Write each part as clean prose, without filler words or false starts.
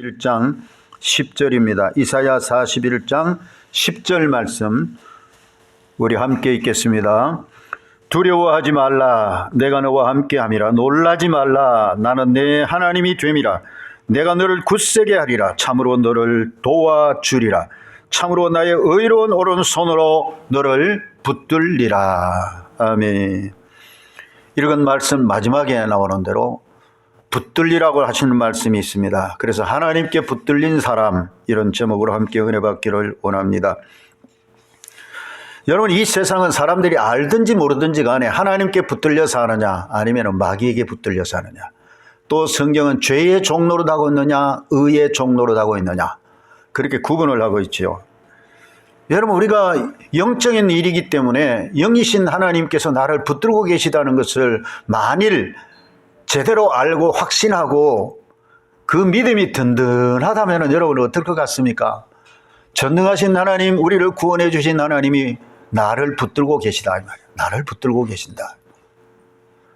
41장 10절입니다. 이사야 41장 10절 말씀 우리 함께 읽겠습니다. 두려워하지 말라. 내가 너와 함께함이라. 놀라지 말라. 나는 내 하나님이 됨이라. 내가 너를 굳세게 하리라. 참으로 너를 도와주리라. 참으로 나의 의로운 오른손으로 너를 붙들리라. 아멘. 읽은 말씀 마지막에 나오는 대로 붙들리라고 하시는 말씀이 있습니다. 그래서 하나님께 붙들린 사람, 이런 제목으로 함께 은혜 받기를 원합니다. 여러분, 이 세상은 사람들이 알든지 모르든지 간에 하나님께 붙들려 사느냐 아니면 마귀에게 붙들려 사느냐, 또 성경은 죄의 종로로 가고 있느냐 의의 종로로 가고 있느냐, 그렇게 구분을 하고 있지요. 여러분, 우리가 영적인 일이기 때문에 영이신 하나님께서 나를 붙들고 계시다는 것을 만일 제대로 알고 확신하고 그 믿음이 든든하다면 여러분 어떨 것 같습니까? 전능하신 하나님, 우리를 구원해 주신 하나님이 나를 붙들고 계시다 이 말이에요. 나를 붙들고 계신다.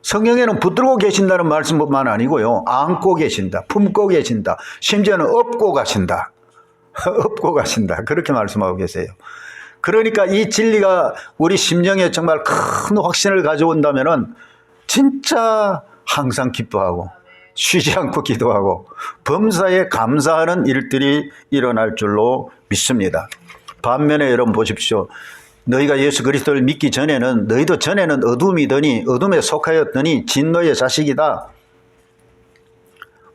성경에는 붙들고 계신다는 말씀뿐만 아니고요, 안고 계신다, 품고 계신다, 심지어는 업고 가신다. 업고 가신다, 그렇게 말씀하고 계세요. 그러니까 이 진리가 우리 심령에 정말 큰 확신을 가져온다면은 진짜 항상 기뻐하고 쉬지 않고 기도하고 범사에 감사하는 일들이 일어날 줄로 믿습니다. 반면에 여러분 보십시오. 너희가 예수 그리스도를 믿기 전에는, 너희도 전에는 어둠이더니, 어둠에 속하였더니 진노의 자식이다.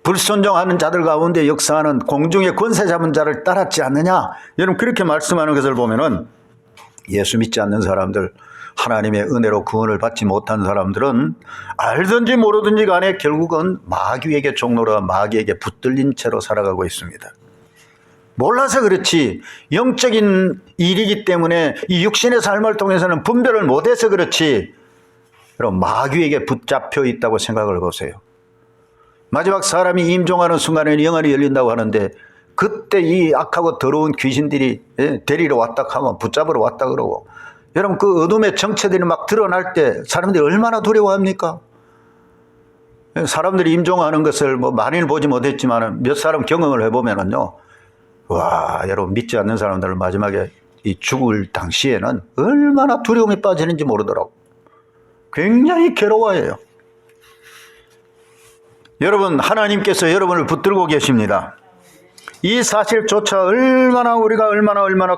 불순종하는 자들 가운데 역사하는 공중의 권세 잡은 자를 따랐지 않느냐. 여러분, 그렇게 말씀하는 것을 보면은 예수 믿지 않는 사람들, 하나님의 은혜로 구원을 받지 못한 사람들은 알든지 모르든지 간에 결국은 마귀에게 종로라, 마귀에게 붙들린 채로 살아가고 있습니다. 몰라서 그렇지, 영적인 일이기 때문에 이 육신의 삶을 통해서는 분별을 못해서 그렇지, 여러분, 마귀에게 붙잡혀 있다고 생각을 보세요. 마지막 사람이 임종하는 순간에 영안이 열린다고 하는데, 그때 이 악하고 더러운 귀신들이 데리러 왔다 하면 붙잡으러 왔다 그러고, 여러분, 그 어둠의 정체들이 막 드러날 때 사람들이 얼마나 두려워합니까? 사람들이 임종하는 것을 뭐 많이는 보지 못했지만 몇 사람 경험을 해보면은요, 와, 여러분, 믿지 않는 사람들은 마지막에 이 죽을 당시에는 얼마나 두려움에 빠지는지 모르더라고. 굉장히 괴로워해요. 여러분, 하나님께서 여러분을 붙들고 계십니다. 이 사실조차 얼마나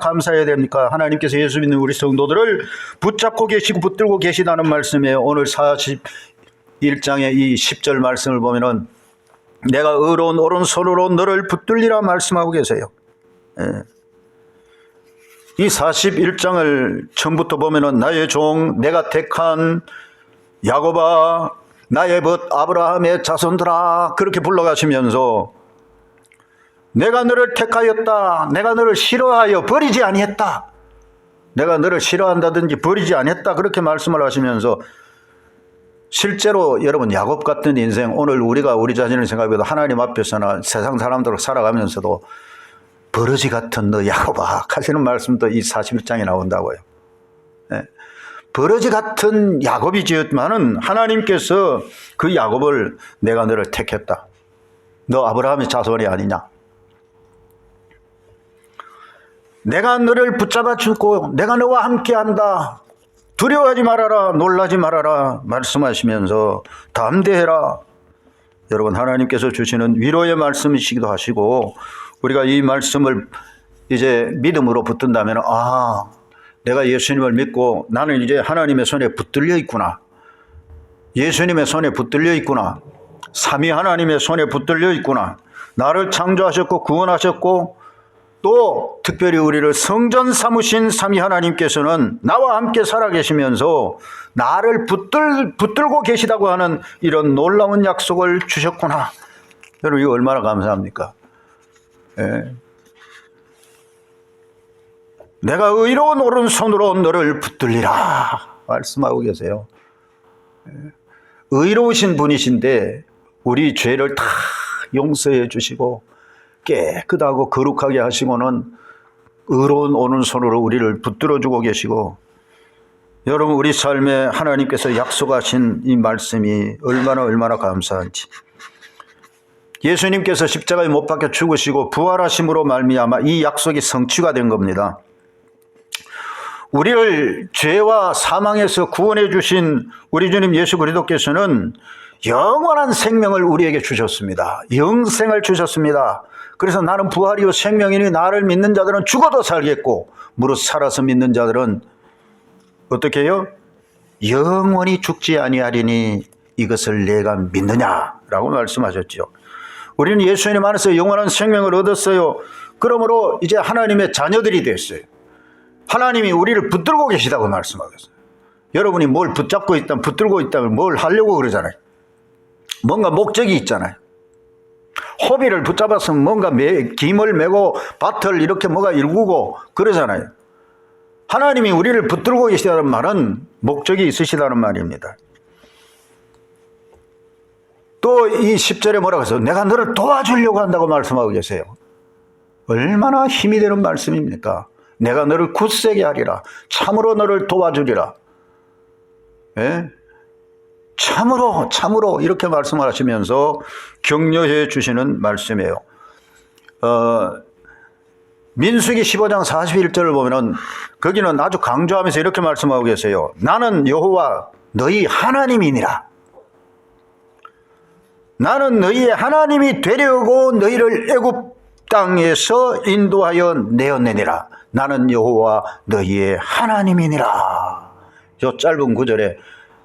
감사해야 됩니까? 하나님께서 예수 믿는 우리 성도들을 붙잡고 계시고 붙들고 계시다는 말씀에, 오늘 41장의 이 10절 말씀을 보면은 내가 의로운 오른손으로 너를 붙들리라 말씀하고 계세요. 이 41장을 처음부터 보면은 나의 종, 내가 택한 야곱아, 나의 벗 아브라함의 자손들아, 그렇게 불러가시면서 내가 너를 택하였다, 내가 너를 싫어하여 버리지 아니했다, 내가 너를 싫어한다든지 버리지 아니했다, 그렇게 말씀을 하시면서, 실제로 여러분, 야곱 같은 인생, 오늘 우리가 우리 자신을 생각해도 하나님 앞에서나 세상 사람들로 살아가면서도 버러지 같은 너 야곱아 하시는 말씀도 이 41장에 나온다고요. 버러지 같은 야곱이지만은 하나님께서 그 야곱을 내가 너를 택했다. 너 아브라함의 자손이 아니냐. 내가 너를 붙잡아 주고 내가 너와 함께한다. 두려워하지 말아라, 놀라지 말아라 말씀하시면서 담대해라. 여러분, 하나님께서 주시는 위로의 말씀이시기도 하시고, 우리가 이 말씀을 이제 믿음으로 붙든다면, 아, 내가 예수님을 믿고 나는 이제 하나님의 손에 붙들려 있구나, 예수님의 손에 붙들려 있구나, 삼위 하나님의 손에 붙들려 있구나, 나를 창조하셨고 구원하셨고 또 특별히 우리를 성전 삼으신 삼위 하나님께서는 나와 함께 살아계시면서 나를 붙들고 계시다고 하는 이런 놀라운 약속을 주셨구나. 여러분, 이거 얼마나 감사합니까? 내가 의로운 오른손으로 너를 붙들리라 말씀하고 계세요. 의로우신 분이신데 우리 죄를 다 용서해 주시고 깨끗하고 거룩하게 하시고는 의로운 오른손으로 우리를 붙들어주고 계시고, 여러분, 우리 삶에 하나님께서 약속하신 이 말씀이 얼마나 감사한지. 예수님께서 십자가에 못 박혀 죽으시고 부활하심으로 말미암아 이 약속이 성취가 된 겁니다. 우리를 죄와 사망에서 구원해 주신 우리 주님 예수 그리스도께서는 영원한 생명을 우리에게 주셨습니다. 영생을 주셨습니다. 그래서 나는 부활이요 생명이니 나를 믿는 자들은 죽어도 살겠고 무릇 살아서 믿는 자들은 어떻게 해요? 영원히 죽지 아니하리니 이것을 내가 믿느냐라고 말씀하셨죠. 우리는 예수님 안에서 영원한 생명을 얻었어요. 그러므로 이제 하나님의 자녀들이 됐어요. 하나님이 우리를 붙들고 계시다고 말씀하겠어요. 여러분이 뭘 붙잡고 있다면, 붙들고 있다면 뭘 하려고 그러잖아요. 뭔가 목적이 있잖아요. 호비를 붙잡았으면 뭔가 김을 메고 밭을 이렇게 뭐가 일구고 그러잖아요. 하나님이 우리를 붙들고 계시다는 말은 목적이 있으시다는 말입니다. 또 이 10절에 뭐라고 해서 내가 너를 도와주려고 한다고 말씀하고 계세요. 얼마나 힘이 되는 말씀입니까? 내가 너를 굳세게 하리라. 참으로 너를 도와주리라. 예? 참으로 이렇게 말씀을 하시면서 격려해 주시는 말씀이에요. 민수기 15장 41절을 보면은 거기는 아주 강조하면서 이렇게 말씀하고 계세요. 나는 여호와 너희 하나님이니라. 나는 너희의 하나님이 되려고 너희를 애굽 땅에서 인도하여 내었느니라. 나는 여호와 너희의 하나님이니라. 저 짧은 구절에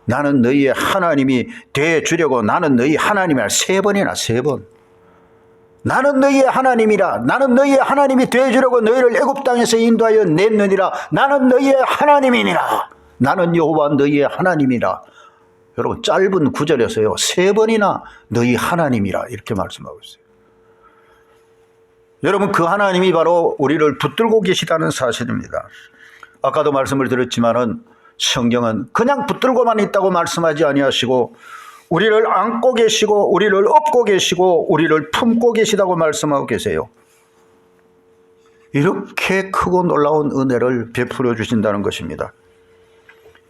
나는 너희의 하나님이 돼 주려고 나는 너희 하나님이라 세 번이나 세 번. 나는 너희의 하나님이라. 나는 너희의 하나님이 돼 주려고 너희를 애굽 땅에서 인도하여 냈느니라. 나는 너희의 하나님이니라. 나는 여호와 너희의 하나님이라. 여러분 짧은 구절에서요 세 번이나 너희 하나님이라 이렇게 말씀하고 있어요. 여러분 그 하나님이 바로 우리를 붙들고 계시다는 사실입니다. 아까도 말씀을 드렸지만은 성경은 그냥 붙들고만 있다고 말씀하지 아니하시고 우리를 안고 계시고 우리를 업고 계시고 우리를 품고 계시다고 말씀하고 계세요. 이렇게 크고 놀라운 은혜를 베풀어 주신다는 것입니다.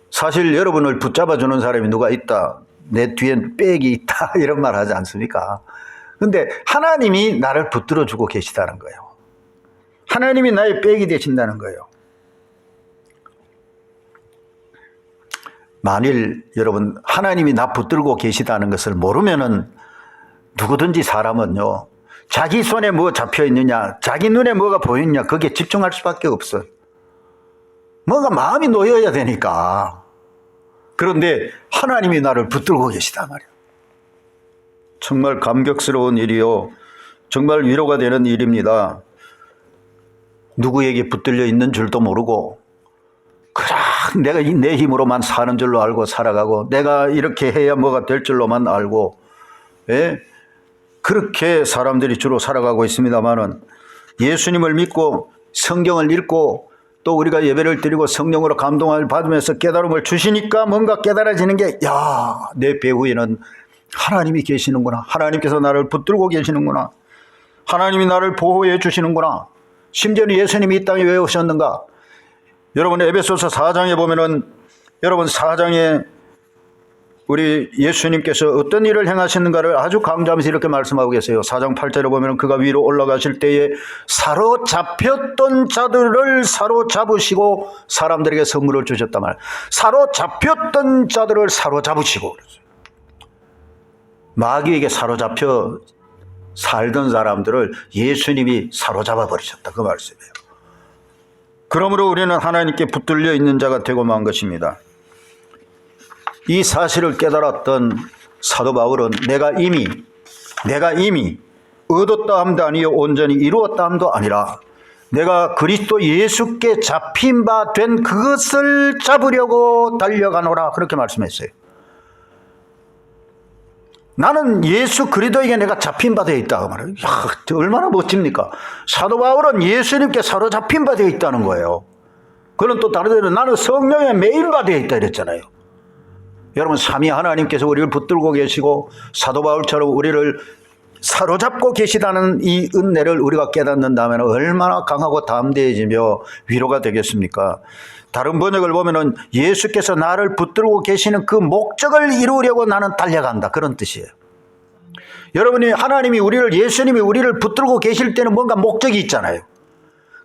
사실 여러분을 붙잡아 주는 사람이 누가 있다, 내 뒤엔 백이 있다 이런 말 하지 않습니까? 그런데 하나님이 나를 붙들어 주고 계시다는 거예요. 하나님이 나의 백이 되신다는 거예요. 만일 여러분 하나님이 나 붙들고 계시다는 것을 모르면은 누구든지 사람은요 자기 손에 뭐 잡혀 있느냐, 자기 눈에 뭐가 보이느냐 거기에 집중할 수밖에 없어요. 뭔가 마음이 놓여야 되니까. 그런데 하나님이 나를 붙들고 계시단 말이에요. 정말 감격스러운 일이요, 정말 위로가 되는 일입니다. 누구에게 붙들려 있는 줄도 모르고 그냥 내가 내 힘으로만 사는 줄로 알고 살아가고 내가 이렇게 해야 뭐가 될 줄로만 알고, 예? 그렇게 사람들이 주로 살아가고 있습니다만은 예수님을 믿고 성경을 읽고 또 우리가 예배를 드리고 성령으로 감동을 받으면서 깨달음을 주시니까 뭔가 깨달아지는 게, 야, 내 배후에는 하나님이 계시는구나. 하나님께서 나를 붙들고 계시는구나. 하나님이 나를 보호해 주시는구나. 심지어는 예수님이 이 땅에 왜 오셨는가? 여러분 에베소서 4장에 보면은 여러분 4장에 우리 예수님께서 어떤 일을 행하시는가를 아주 강조하면서 이렇게 말씀하고 계세요. 4장 8절에 보면 그가 위로 올라가실 때에 사로잡혔던 자들을 사로잡으시고 사람들에게 선물을 주셨단 말이에요. 사로잡혔던 자들을 사로잡으시고. 마귀에게 사로잡혀 살던 사람들을 예수님이 사로잡아 버리셨다. 그 말씀이에요. 그러므로 우리는 하나님께 붙들려 있는 자가 되고 만 것입니다. 이 사실을 깨달았던 사도 바울은 내가 이미 얻었다 함도 아니요 온전히 이루었다 함도 아니라 내가 그리스도 예수께 잡힌 바 된 그것을 잡으려고 달려가노라 그렇게 말씀했어요. 나는 예수 그리스도에게 내가 잡힌 바 되어 있다 말이에요. 야, 얼마나 멋집니까? 사도 바울은 예수님께 사로잡힌 바 되어 있다는 거예요. 그는 또 다른 데는 나는 성령에 매인 바 되어 있다 이랬잖아요. 여러분 삼위 하나님께서 우리를 붙들고 계시고 사도 바울처럼 우리를 사로잡고 계시다는 이 은혜를 우리가 깨닫는다면 얼마나 강하고 담대해지며 위로가 되겠습니까? 다른 번역을 보면은 예수께서 나를 붙들고 계시는 그 목적을 이루려고 나는 달려간다 그런 뜻이에요. 여러분이 하나님이 예수님이 우리를 붙들고 계실 때는 뭔가 목적이 있잖아요.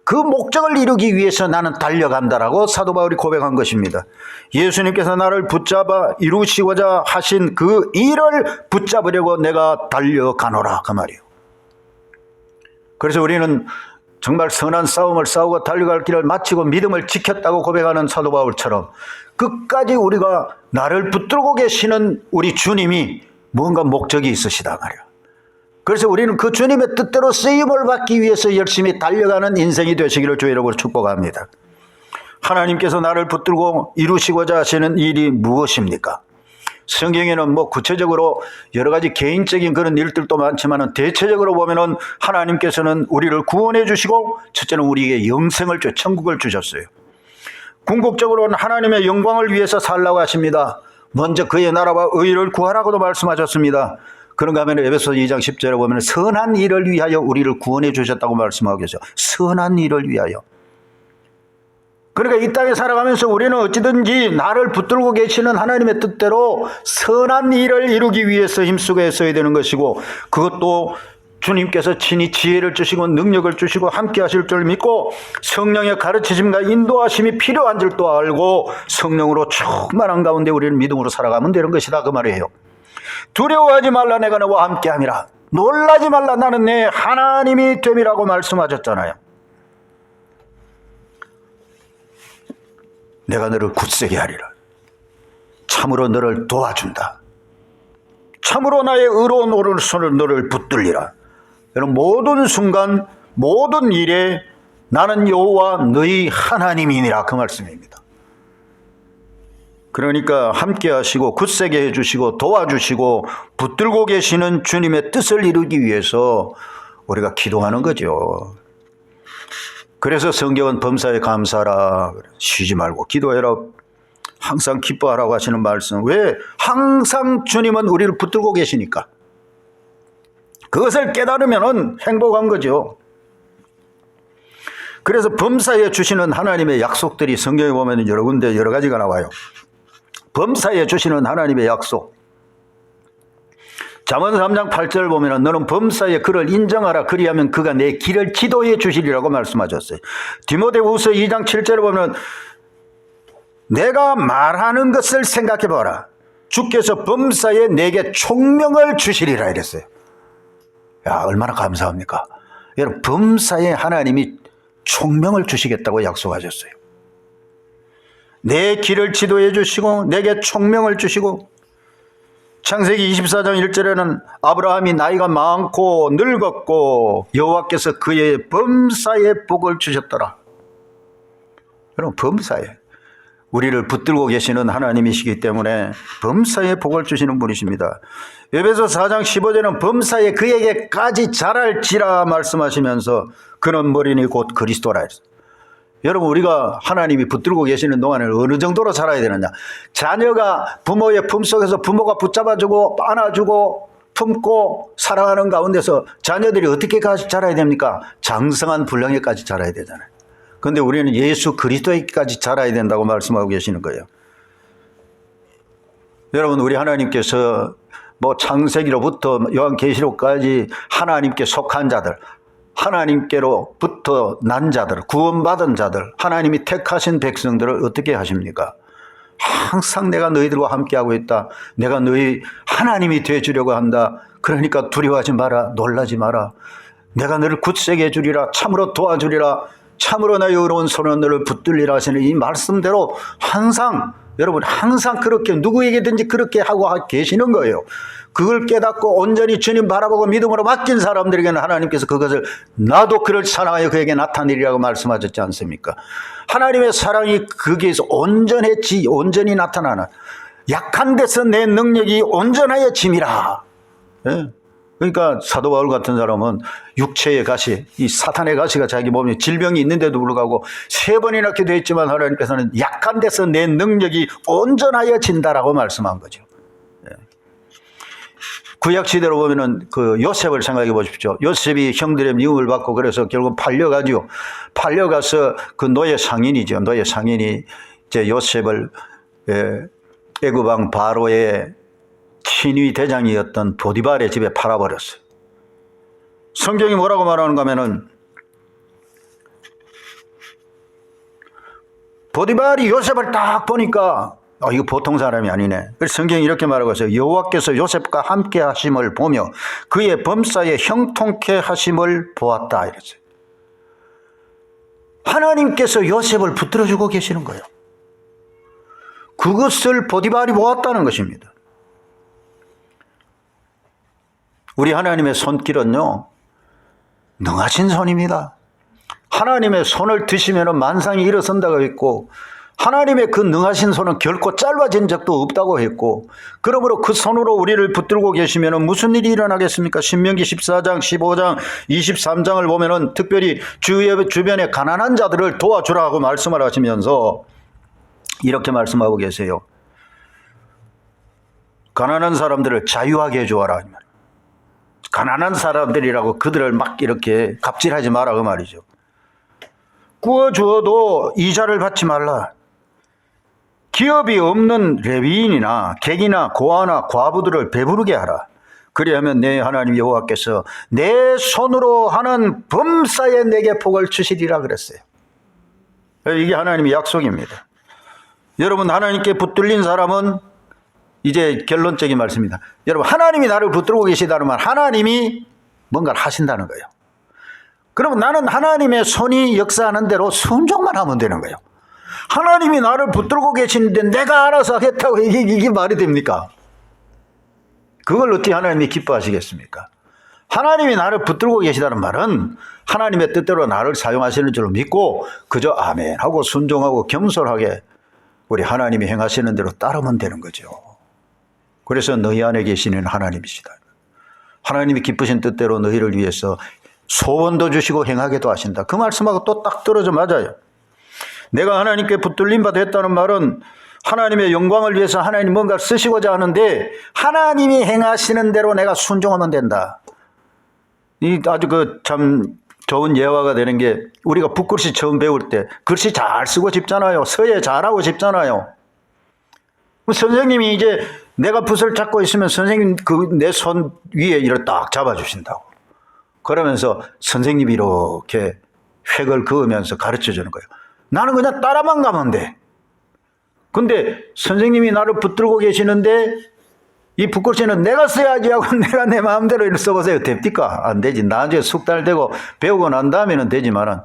그 목적을 이루기 위해서 나는 달려간다라고 사도 바울이 고백한 것입니다. 예수님께서 나를 붙잡아 이루시고자 하신 그 일을 붙잡으려고 내가 달려가노라 그 말이에요. 그래서 우리는 정말 선한 싸움을 싸우고 달려갈 길을 마치고 믿음을 지켰다고 고백하는 사도 바울처럼 끝까지 우리가 나를 붙들고 계시는 우리 주님이 뭔가 목적이 있으시다 말이에요. 그래서 우리는 그 주님의 뜻대로 쓰임을 받기 위해서 열심히 달려가는 인생이 되시기를 주의 이름으로 축복합니다. 하나님께서 나를 붙들고 이루시고자 하시는 일이 무엇입니까? 성경에는 구체적으로 여러 가지 개인적인 그런 일들도 많지만 대체적으로 보면은 하나님께서는 우리를 구원해 주시고 첫째는 우리에게 영생을 천국을 주셨어요. 궁극적으로는 하나님의 영광을 위해서 살라고 하십니다. 먼저 그의 나라와 의를 구하라고도 말씀하셨습니다. 그런가 하면 에베소 2장 10절에 보면 선한 일을 위하여 우리를 구원해 주셨다고 말씀하고 계세요. 선한 일을 위하여. 그러니까 이 땅에 살아가면서 우리는 어찌든지 나를 붙들고 계시는 하나님의 뜻대로 선한 일을 이루기 위해서 힘쓰고 애써야 되는 것이고, 그것도 주님께서 친히 지혜를 주시고 능력을 주시고 함께 하실 줄 믿고 성령의 가르치심과 인도하심이 필요한 줄도 알고 성령으로 충만한 가운데 우리는 믿음으로 살아가면 되는 것이다 그 말이에요. 두려워하지 말라, 내가 너와 함께함이라. 놀라지 말라, 나는 내 하나님이 됨이라고 말씀하셨잖아요. 내가 너를 굳세게 하리라. 참으로 너를 도와준다. 참으로 나의 의로운 오른손을 너를 붙들리라. 여러분, 모든 순간 모든 일에 나는 여호와 너희 하나님이니라 그 말씀입니다. 그러니까 함께 하시고 굳세게 해주시고 도와주시고 붙들고 계시는 주님의 뜻을 이루기 위해서 우리가 기도하는 거죠. 그래서 성경은 범사에 감사하라, 쉬지 말고 기도해라, 항상 기뻐하라고 하시는 말씀. 왜? 항상 주님은 우리를 붙들고 계시니까. 그것을 깨달으면 행복한 거죠. 그래서 범사에 주시는 하나님의 약속들이 성경에 보면 여러 군데 여러 가지가 나와요. 범사에 주시는 하나님의 약속. 잠언 3장 8절 보면 너는 범사에 그를 인정하라, 그리하면 그가 내 길을 지도해 주시리라고 말씀하셨어요. 디모데후서 2장 7절에 보면 내가 말하는 것을 생각해 봐라. 주께서 범사에 내게 총명을 주시리라 이랬어요. 야, 얼마나 감사합니까? 여러분, 범사에 하나님이 총명을 주시겠다고 약속하셨어요. 내 길을 지도해 주시고 내게 총명을 주시고, 창세기 24장 1절에는 아브라함이 나이가 많고 늙었고 여호와께서 그의 범사에 복을 주셨더라. 여러분, 범사에 우리를 붙들고 계시는 하나님이시기 때문에 범사에 복을 주시는 분이십니다. 에베소 4장 15절은 범사에 그에게까지 자랄지라 말씀하시면서 그는 머리니 곧 그리스도라 했어요. 여러분, 우리가 하나님이 붙들고 계시는 동안에 어느 정도로 살아야 되느냐. 자녀가 부모의 품속에서 부모가 붙잡아주고 안아주고 품고 사랑하는 가운데서 자녀들이 어떻게 자라야 됩니까? 장성한 분량에까지 자라야 되잖아요. 그런데 우리는 예수 그리스도에까지 자라야 된다고 말씀하고 계시는 거예요. 여러분, 우리 하나님께서 창세기로부터 요한계시록까지 하나님께 속한 자들, 하나님께로부터 난 자들, 구원받은 자들, 하나님이 택하신 백성들을 어떻게 하십니까? 항상 내가 너희들과 함께하고 있다. 내가 너희 하나님이 되어주려고 한다. 그러니까 두려워하지 마라. 놀라지 마라. 내가 너를 굳세게 해주리라. 참으로 도와주리라. 참으로 나의 의로운 손은 너를 붙들리라 하시는 이 말씀대로 항상, 여러분, 항상 그렇게 누구에게든지 그렇게 하고 계시는 거예요. 그걸 깨닫고 온전히 주님 바라보고 믿음으로 맡긴 사람들에게는 하나님께서 그것을 나도 그를 사랑하여 그에게 나타내리라고 말씀하셨지 않습니까? 하나님의 사랑이 거기에서 온전히 나타나는, 약한 데서 내 능력이 온전하여 짐이라. 예? 그러니까 사도 바울 같은 사람은 육체의 가시, 이 사탄의 가시가 자기 몸에 질병이 있는데도 불구하고 3번이나 기도했지만 하나님께서는 약한 데서 내 능력이 온전하여 진다라고 말씀한 거죠. 구약 시대로 보면은 그 요셉을 생각해 보십시오. 요셉이 형들의 미움을 받고 그래서 결국 팔려가서 그 노예 상인이죠. 노예 상인이 이제 요셉을 애굽 왕 바로의 친위 대장이었던 보디발의 집에 팔아버렸어요. 성경이 뭐라고 말하는가 하면은 보디발이 요셉을 딱 보니까 이거 보통 사람이 아니네. 그래서 성경이 이렇게 말하고 있어요. 여호와께서 요셉과 함께 하심을 보며 그의 범사에 형통케 하심을 보았다 이랬어요. 하나님께서 요셉을 붙들어주고 계시는 거예요. 그것을 보디발이 보았다는 것입니다. 우리 하나님의 손길은요, 능하신 손입니다. 하나님의 손을 드시면 만상이 일어선다고 했고, 하나님의 그 능하신 손은 결코 짧아진 적도 없다고 했고, 그러므로 그 손으로 우리를 붙들고 계시면 무슨 일이 일어나겠습니까? 신명기 14장, 15장, 23장을 보면은 특별히 주변에 가난한 자들을 도와주라고 말씀을 하시면서 이렇게 말씀하고 계세요. 가난한 사람들을 자유하게 해주어라. 가난한 사람들이라고 그들을 막 이렇게 갑질하지 마라 그 말이죠. 구워주어도 이자를 받지 말라. 기업이 없는 레위인이나 객이나 고아나 과부들을 배부르게 하라. 그리하면 내 하나님 여호와께서 내 손으로 하는 범사에 내게 복을 주시리라 그랬어요. 이게 하나님의 약속입니다. 여러분, 하나님께 붙들린 사람은 이제 결론적인 말씀입니다. 여러분, 하나님이 나를 붙들고 계시다는 말, 하나님이 뭔가를 하신다는 거예요. 그러면 나는 하나님의 손이 역사하는 대로 순종만 하면 되는 거예요. 하나님이 나를 붙들고 계시는데 내가 알아서 하겠다고 이게 말이 됩니까? 그걸 어떻게 하나님이 기뻐하시겠습니까? 하나님이 나를 붙들고 계시다는 말은 하나님의 뜻대로 나를 사용하시는 줄로 믿고 그저 아멘 하고 순종하고 겸손하게 우리 하나님이 행하시는 대로 따르면 되는 거죠. 그래서 너희 안에 계시는 하나님이시다. 하나님이 기쁘신 뜻대로 너희를 위해서 소원도 주시고 행하게도 하신다. 그 말씀하고 또 딱 떨어져 맞아요. 내가 하나님께 붙들림 바 됐다는 말은 하나님의 영광을 위해서 하나님 뭔가를 쓰시고자 하는데 하나님이 행하시는 대로 내가 순종하면 된다. 이 아주 참 좋은 예화가 되는 게 우리가 붓글씨 처음 배울 때 글씨 잘 쓰고 싶잖아요. 서예 잘하고 싶잖아요. 선생님이 이제 내가 붓을 잡고 있으면 선생님 내 손 위에 이렇게 딱 잡아주신다고. 그러면서 선생님이 이렇게 획을 그으면서 가르쳐 주는 거예요. 나는 그냥 따라만 가면 돼. 근데 선생님이 나를 붙들고 계시는데 이 붓글씨는 내가 써야지 하고 내가 내 마음대로 이렇게 써보세요. 됩니까? 안 되지. 나중에 숙달 되고 배우고 난 다음에는 되지만은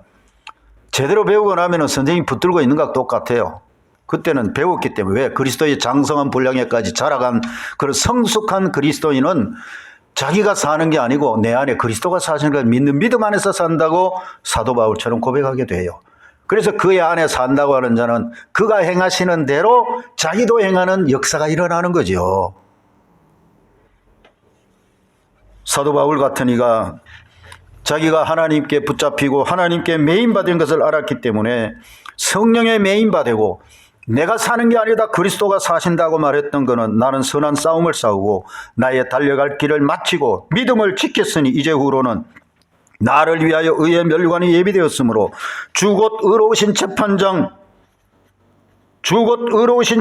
제대로 배우고 나면은 선생님이 붙들고 있는 것과 똑같아요. 그때는 배웠기 때문에. 왜? 그리스도의 장성한 분량에까지 자라간 그런 성숙한 그리스도인은 자기가 사는 게 아니고 내 안에 그리스도가 사시는 걸 믿는 믿음 안에서 산다고 사도 바울처럼 고백하게 돼요. 그래서 그의 안에 산다고 하는 자는 그가 행하시는 대로 자기도 행하는 역사가 일어나는 거죠. 사도 바울 같은 이가 자기가 하나님께 붙잡히고 하나님께 매인받은 것을 알았기 때문에 성령에 매인받고 내가 사는 게 아니다 그리스도가 사신다고 말했던 것은 나는 선한 싸움을 싸우고 나의 달려갈 길을 마치고 믿음을 지켰으니 이제 후로는 나를 위하여 의의 멸관이 예비되었으므로 주 곧 의로우신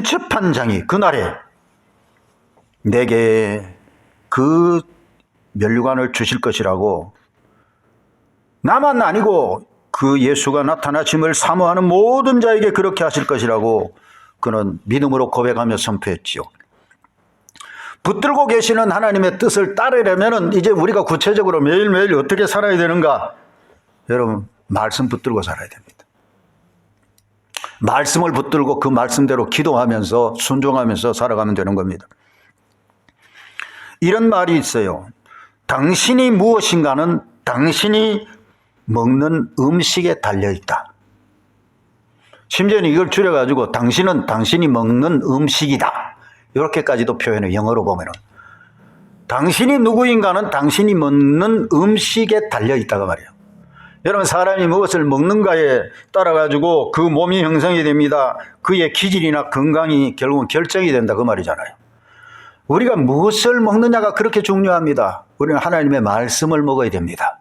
재판장이 그날에 내게 그 멸관을 주실 것이라고 나만 아니고 그 예수가 나타나심을 사모하는 모든 자에게 그렇게 하실 것이라고 그는 믿음으로 고백하며 선포했지요. 붙들고 계시는 하나님의 뜻을 따르려면 이제 우리가 구체적으로 매일매일 어떻게 살아야 되는가? 여러분, 말씀 붙들고 살아야 됩니다. 말씀을 붙들고 그 말씀대로 기도하면서 순종하면서 살아가면 되는 겁니다. 이런 말이 있어요. 당신이 무엇인가는 당신이 먹는 음식에 달려있다. 심지어는 이걸 줄여가지고 당신은 당신이 먹는 음식이다. 이렇게까지도 표현을 영어로 보면은 당신이 누구인가는 당신이 먹는 음식에 달려있다가 말이에요. 여러분, 사람이 무엇을 먹는가에 따라가지고 그 몸이 형성이 됩니다. 그의 기질이나 건강이 결국은 결정이 된다 그 말이잖아요. 우리가 무엇을 먹느냐가 그렇게 중요합니다. 우리는 하나님의 말씀을 먹어야 됩니다.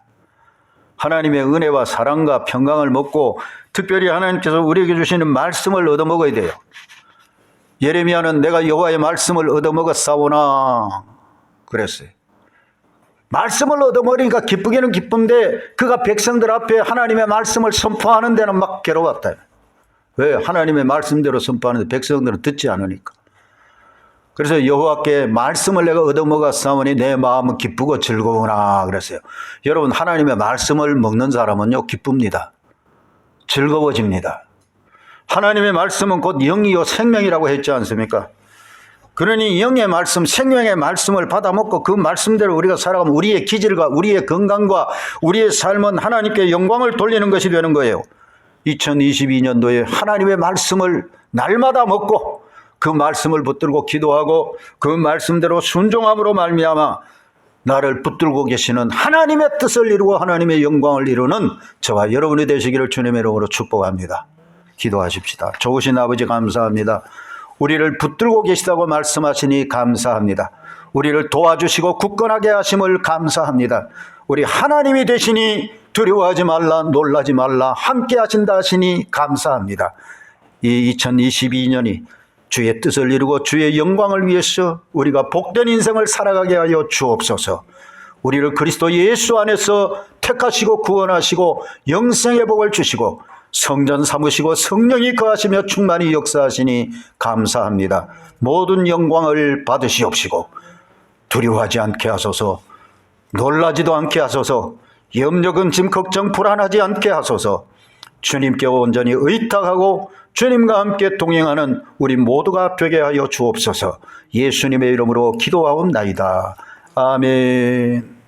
하나님의 은혜와 사랑과 평강을 먹고 특별히 하나님께서 우리에게 주시는 말씀을 얻어먹어야 돼요. 예레미야는 내가 여호와의 말씀을 얻어먹었사오나 그랬어요. 말씀을 얻어먹으니까 기쁘기는 기쁜데 그가 백성들 앞에 하나님의 말씀을 선포하는 데는 막 괴로웠다. 왜? 하나님의 말씀대로 선포하는데 백성들은 듣지 않으니까. 그래서 여호와께 말씀을 내가 얻어먹었사오니 내 마음은 기쁘고 즐거우나 그랬어요. 여러분, 하나님의 말씀을 먹는 사람은요 기쁩니다. 즐거워집니다. 하나님의 말씀은 곧 영이요 생명이라고 했지 않습니까? 그러니 영의 말씀, 생명의 말씀을 받아먹고 그 말씀대로 우리가 살아가면 우리의 기질과 우리의 건강과 우리의 삶은 하나님께 영광을 돌리는 것이 되는 거예요. 2022년도에 하나님의 말씀을 날마다 먹고 그 말씀을 붙들고 기도하고 그 말씀대로 순종함으로 말미암아 나를 붙들고 계시는 하나님의 뜻을 이루고 하나님의 영광을 이루는 저와 여러분이 되시기를 주님의 이름으로 축복합니다. 기도하십시다. 좋으신 아버지 감사합니다. 우리를 붙들고 계시다고 말씀하시니 감사합니다. 우리를 도와주시고 굳건하게 하심을 감사합니다. 우리 하나님이 되시니 두려워하지 말라, 놀라지 말라, 함께 하신다 하시니 감사합니다. 이 2022년이 주의 뜻을 이루고 주의 영광을 위해서 우리가 복된 인생을 살아가게 하여 주옵소서. 우리를 그리스도 예수 안에서 택하시고 구원하시고 영생의 복을 주시고 성전 삼으시고 성령이 거하시며 충만히 역사하시니 감사합니다. 모든 영광을 받으시옵시고 두려워하지 않게 하소서, 놀라지도 않게 하소서, 염려 근심 걱정 불안하지 않게 하소서. 주님께 온전히 의탁하고 주님과 함께 동행하는 우리 모두가 되게 하여 주옵소서. 예수님의 이름으로 기도하옵나이다. 아멘.